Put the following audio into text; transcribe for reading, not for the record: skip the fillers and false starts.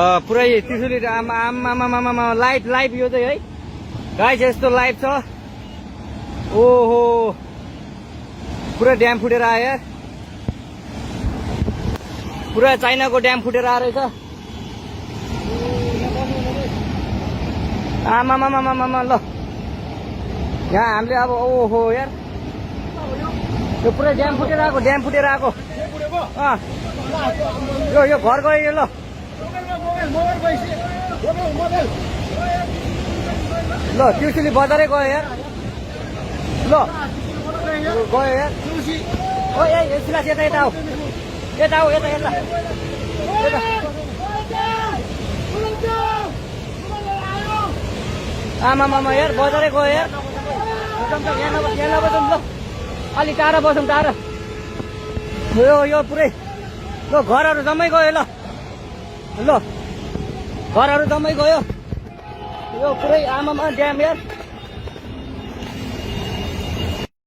पुरै त्रिशुली आमा लाइभ यो चाहिँ है गाइस यस्तो लाइभ छ। ओहो पुरा ड्याम फुटेर आयो यार, पुरा चाइनाको ड्याम फुटेर आएर रहेछ। आमा ल यहाँ हामीले अब ओहो यार यो पुरै ड्याम फुटेर आएको यो घर गयो ल त्रिशुली बजारै गयो यार ल गयो यार। ओ ए सिलास यता आमा यार बजारै गयो यार। यहाँ नबसौँ ल अलि टाढा बसौँ टाढा। यो पुरै ल घरहरू जम्मै गयो ल घरहरू जम्मै गयो। यो पुरै आमामा ड्याम यार।